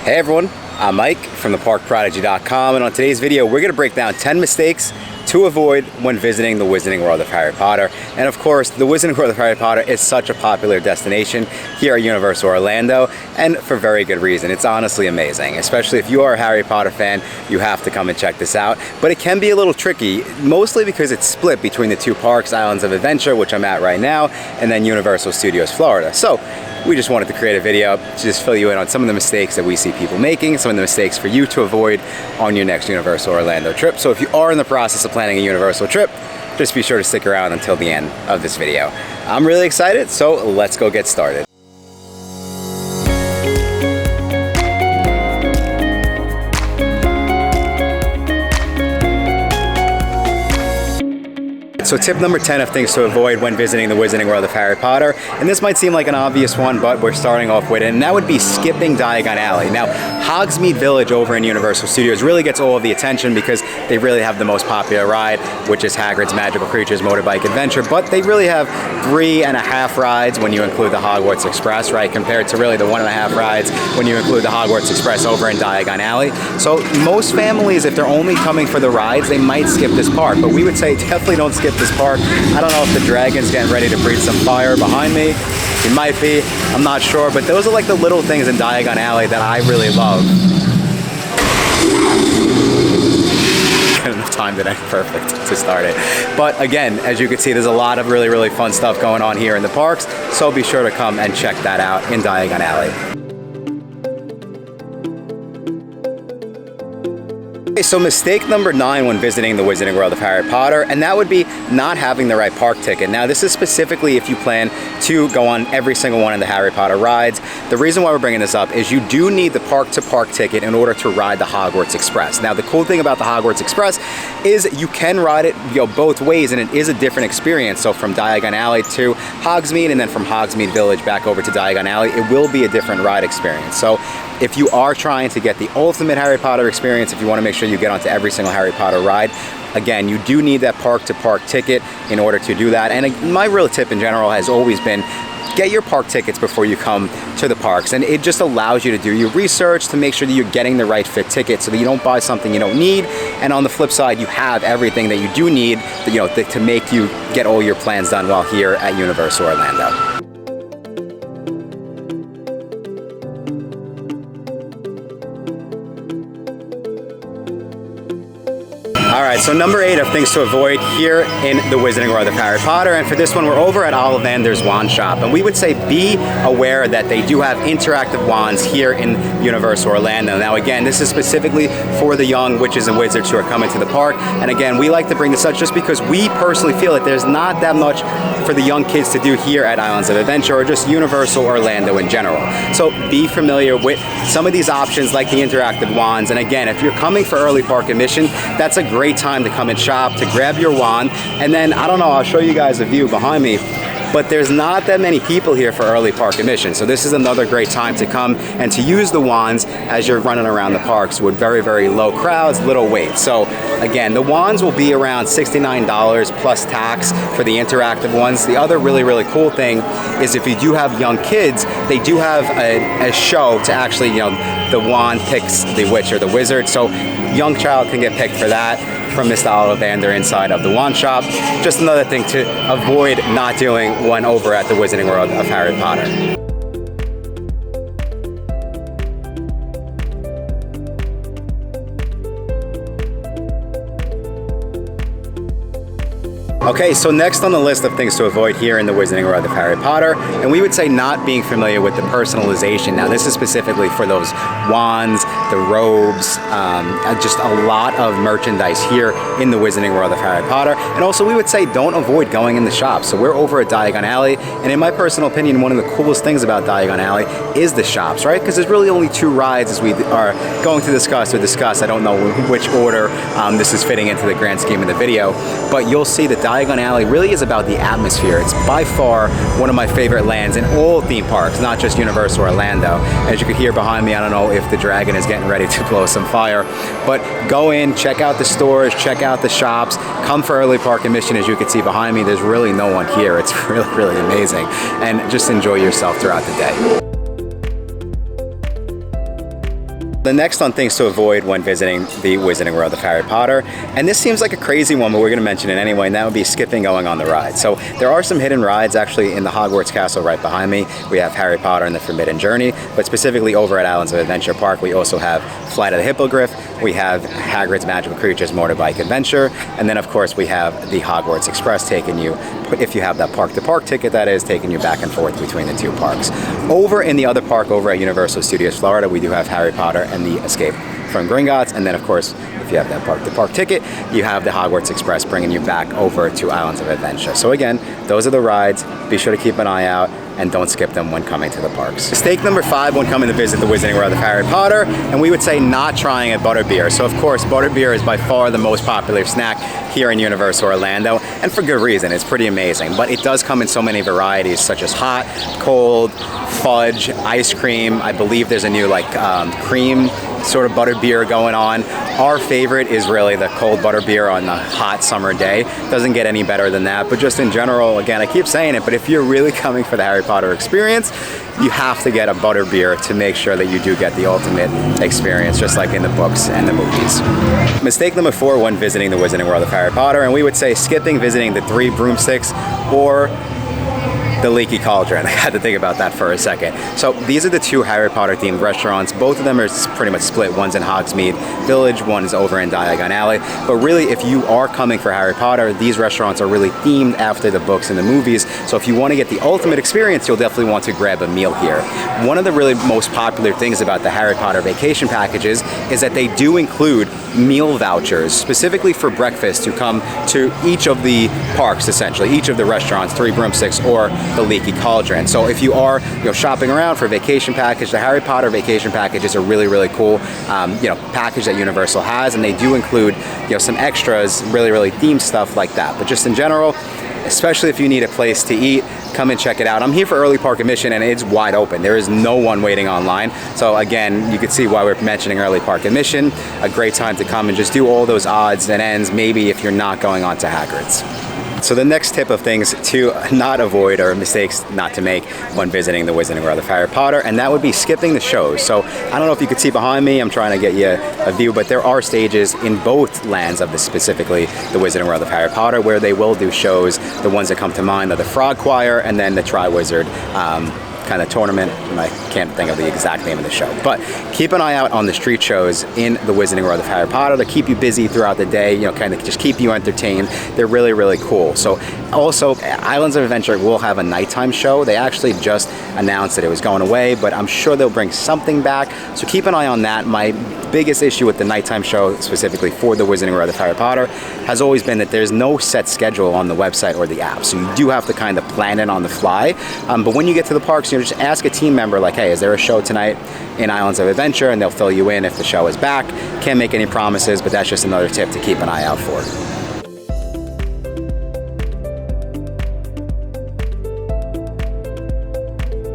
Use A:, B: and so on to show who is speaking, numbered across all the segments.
A: Hey everyone, I'm Mike from theparkprodigy.com, and on today's video we're going to break down 10 mistakes to avoid when visiting the Wizarding World of Harry Potter. And of course, the Wizarding World of Harry Potter is such a popular destination here at Universal Orlando, and for very good reason. It's honestly amazing, especially if you are a Harry Potter fan. You have to come and check this out. But it can be a little tricky, mostly because it's split between the two parks, Islands of Adventure, which I'm at right now, and then Universal Studios Florida. So we just wanted to create a video to just fill you in on some of the mistakes that we see people making, some of the mistakes for you to avoid on your next Universal Orlando trip. So if you are in the process of planning a Universal trip, just be sure to stick around until the end of this video. I'm really excited, so let's go get started. So tip number 10 of things to avoid when visiting the Wizarding World of Harry Potter, and this might seem like an obvious one, but we're starting off with it, and that would be skipping Diagon Alley. Now, Hogsmeade Village over in Universal Studios really gets all of the attention because they really have the most popular ride, which is Hagrid's Magical Creatures Motorbike Adventure, but they really have 3.5 rides when you include the Hogwarts Express, right, compared to really the 1.5 rides when you include the Hogwarts Express over in Diagon Alley. So most families, if they're only coming for the rides, they might skip this park, but we would say definitely don't skip this park. I don't know if the dragon's getting ready to breathe some fire behind me. He might be, I'm not sure, but those are like the little things in Diagon Alley that I really love. Timed it perfect to start it. But again, as you can see, there's a lot of really fun stuff going on here in the parks, so be sure to come and check that out in Diagon Alley. So mistake number 9 when visiting the Wizarding World of Harry Potter, and that would be not having the right park ticket. Now, this is specifically if you plan to go on every single one of the Harry Potter rides. The reason why we're bringing this up is you do need the park-to-park ticket in order to ride the Hogwarts Express. Now, the cool thing about the Hogwarts Express is you can ride it, both ways, and it is a different experience. So from Diagon Alley to Hogsmeade, and then from Hogsmeade Village back over to Diagon Alley, it will be a different ride experience. So if you are trying to get the ultimate Harry Potter experience, if you want to make sure you get onto every single Harry Potter ride, again, you do need that park-to-park ticket in order to do that. And my real tip in general has always been, get your park tickets before you come to the parks, and it just allows you to do your research to make sure that you're getting the right fit ticket so that you don't buy something you don't need, and on the flip side, you have everything that you do need, to make you get all your plans done while here at Universal Orlando. Alright, so number 8 of things to avoid here in the Wizarding World of Harry Potter, and for this one we're over at Ollivander's Wand Shop, and we would say be aware that they do have interactive wands here in Universal Orlando. Now again, this is specifically for the young witches and wizards who are coming to the park, and again, we like to bring this up just because we personally feel that there's not that much for the young kids to do here at Islands of Adventure or just Universal Orlando in general. So be familiar with some of these options like the interactive wands, and again, if you're coming for early park admission, that's a great time to come and shop, to grab your wand, and then, I don't know, I'll show you guys a view behind me, but there's not that many people here for early park admission, so this is another great time to come and to use the wands as you're running around the parks with very low crowds, little wait. So again, the wands will be around $69 plus tax for the interactive ones. The other really cool thing is if you do have young kids, they do have a show to actually, the wand picks the witch or the wizard, so young child can get picked for that from Mr. Ollivander inside of the wand shop. Just another thing to avoid not doing when over at the Wizarding World of Harry Potter. Okay, so next on the list of things to avoid here in the Wizarding World of Harry Potter, and we would say not being familiar with the personalization. Now this is specifically for those wands, the robes, just a lot of merchandise here in the Wizarding World of Harry Potter. And also we would say don't avoid going in the shops. So we're over at Diagon Alley, and in my personal opinion, one of the coolest things about Diagon Alley is the shops, right? Because there's really only 2 rides as we are going to discuss. I don't know which order this is fitting into the grand scheme of the video, but you'll see that Diagon Alley really is about the atmosphere. It's by far one of my favorite lands in all theme parks, not just Universal Orlando. As you can hear behind me, I don't know if the dragon is getting ready to blow some fire, but go in, check out the stores, check out the shops, come for early park admission. As you can see behind me, there's really no one here. It's really amazing, and just enjoy yourself throughout the day. The next on things to avoid when visiting the Wizarding World of Harry Potter, and this seems like a crazy one, but we're going to mention it anyway, and that would be skipping going on the ride. So there are some hidden rides actually in the Hogwarts Castle right behind me. We have Harry Potter and the Forbidden Journey, but specifically over at Islands of Adventure Park, we also have Flight of the Hippogriff, we have Hagrid's Magical Creatures Motorbike Adventure, and then of course we have the Hogwarts Express taking you, if you have that park-to-park ticket, that is, taking you back and forth between the two parks. Over in the other park, over at Universal Studios Florida, we do have Harry Potter and the Escape from Gringotts, and then of course, if you have that park-to-park ticket, you have the Hogwarts Express bringing you back over to Islands of Adventure. So again, those are the rides. Be sure to keep an eye out and don't skip them when coming to the parks. Mistake number 5 when coming to visit the Wizarding World of Harry Potter, and we would say not trying a butterbeer. So of course, butterbeer is by far the most popular snack here in Universal Orlando, and for good reason. It's pretty amazing, but it does come in so many varieties, such as hot, cold, fudge, ice cream. I believe there's a new cream sort of butterbeer going on. Our favorite is really the cold butterbeer on the hot summer day. Doesn't get any better than that, but just in general, again, I keep saying it, but if you're really coming for the Harry Potter experience, you have to get a butterbeer to make sure that you do get the ultimate experience, just like in the books and the movies. Mistake number 4 when visiting the Wizarding World of Harry Potter, and we would say skipping visiting the 3 broomsticks or the Leaky Cauldron. I had to think about that for a second. So these are the 2 Harry Potter themed restaurants. Both of them are pretty much split. One's in Hogsmeade Village, one is over in Diagon Alley. But really, if you are coming for Harry Potter, these restaurants are really themed after the books and the movies. So if you want to get the ultimate experience, you'll definitely want to grab a meal here. One of the really most popular things about the Harry Potter vacation packages is that they do include meal vouchers, specifically for breakfast, to come to each of the parks, essentially, each of the restaurants, 3 broomsticks or the Leaky Cauldron. So if you are shopping around for a vacation package, the Harry Potter vacation package is a really cool package that Universal has, and they do include some extras, really themed stuff like that. But just in general, especially if you need a place to eat, come and check it out. I'm here for early park admission, and it's wide open. There is no one waiting online. So again, you can see why we're mentioning early park admission. A great time to come and just do all those odds and ends, maybe if you're not going on to Hagrid's. So the next tip of things to not avoid, or mistakes not to make when visiting the Wizarding World of Harry Potter, and that would be skipping the shows. So I don't know if you could see behind me, I'm trying to get you a view, but there are stages in both lands of this, specifically the Wizarding World of Harry Potter, where they will do shows. The ones that come to mind are the Frog Choir and then the Triwizard kind of tournament, and I can't think of the exact name of the show. But keep an eye out on the street shows in the Wizarding World of Harry Potter to keep you busy throughout the day, kind of just keep you entertained. They're really cool. So also, Islands of Adventure will have a nighttime show. They actually just announced that it was going away, but I'm sure they'll bring something back. So keep an eye on that. My biggest issue with the nighttime show, specifically for the Wizarding World of Harry Potter, has always been that there's no set schedule on the website or the app. So you do have to kind of plan it on the fly. But when you get to the parks, just ask a team member, like, hey, is there a show tonight in Islands of Adventure? And they'll fill you in if the show is back. Can't make any promises, but that's just another tip to keep an eye out for.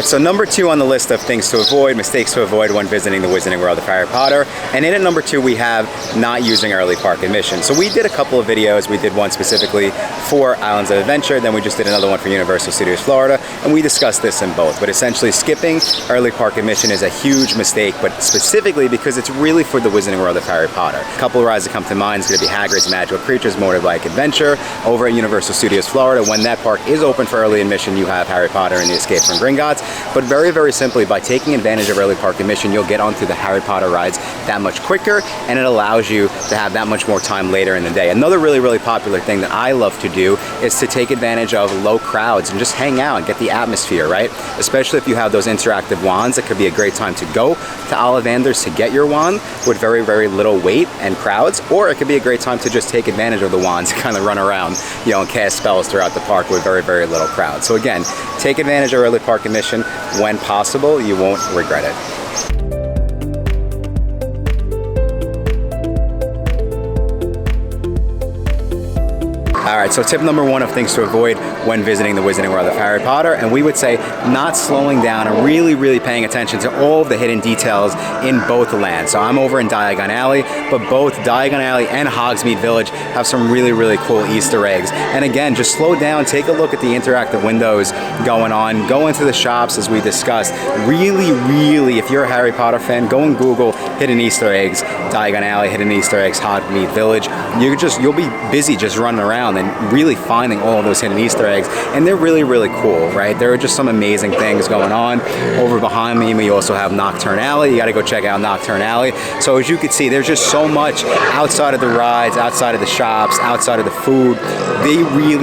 A: So number 2 on the list of things to avoid, mistakes to avoid when visiting the Wizarding World of Harry Potter. And in at number 2, we have not using early park admission. So we did a couple of videos. We did one specifically for Islands of Adventure, then we just did another one for Universal Studios Florida, and we discussed this in both. But essentially, skipping early park admission is a huge mistake, but specifically because it's really for the Wizarding World of Harry Potter. A couple of rides that come to mind is going to be Hagrid's Magical Creatures Motorbike Adventure over at Universal Studios Florida. When that park is open for early admission, you have Harry Potter and the Escape from Gringotts. But very simply, by taking advantage of early park admission, you'll get onto the Harry Potter rides that much quicker, and it allows you to have that much more time later in the day. Another really popular thing that I love to do is to take advantage of low crowds and just hang out and get the atmosphere, right? Especially if you have those interactive wands, it could be a great time to go to Ollivanders to get your wand with very little wait and crowds, or it could be a great time to just take advantage of the wands and kind of run around, and cast spells throughout the park with very little crowd. So again, take advantage of early park admission when possible. You won't regret it. All right, so tip number 1 of things to avoid when visiting the Wizarding World of Harry Potter, and we would say not slowing down and really paying attention to all of the hidden details in both lands. So I'm over in Diagon Alley, but both Diagon Alley and Hogsmeade Village have some really cool Easter eggs. And again, just slow down, take a look at the interactive windows going on, go into the shops as we discussed. Really, if you're a Harry Potter fan, go and Google hidden Easter eggs, Diagon Alley, hidden Easter eggs, Hogsmeade Village. You'll be busy just running around and really finding all of those hidden Easter eggs, and they're really cool, right? There are just some amazing things going on. Over behind me, we also have Nocturne Alley. You got to go check out Nocturne Alley. So as you can see, there's just so much outside of the rides, outside of the shops, outside of the food. They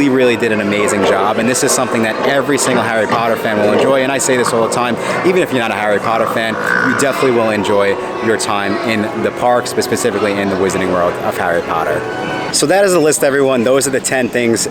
A: really did an amazing job, and this is something that every single Harry Potter fan will enjoy. And I say this all the time, even if you're not a Harry Potter fan, you definitely will enjoy your time in the parks, but specifically in the Wizarding World of Harry Potter. So that is the list, everyone. Those are the 10 things,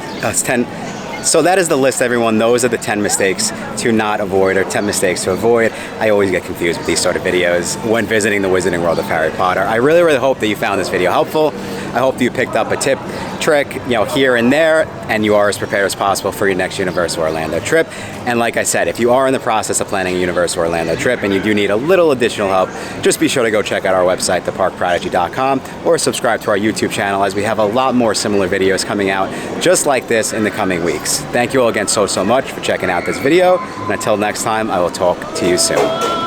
A: So that is the list, everyone. Those are the 10 mistakes to not avoid, or 10 mistakes to avoid. I always get confused with these sort of videos when visiting the Wizarding World of Harry Potter. I really hope that you found this video helpful. I hope that you picked up a tip, trick, here and there, and you are as prepared as possible for your next Universal Orlando trip. And like I said, if you are in the process of planning a Universal Orlando trip and you do need a little additional help, just be sure to go check out our website, theparkprodigy.com, or subscribe to our YouTube channel, as we have a lot more similar videos coming out just like this in the coming weeks. Thank you all again so much for checking out this video, and until next time, I will talk to you soon.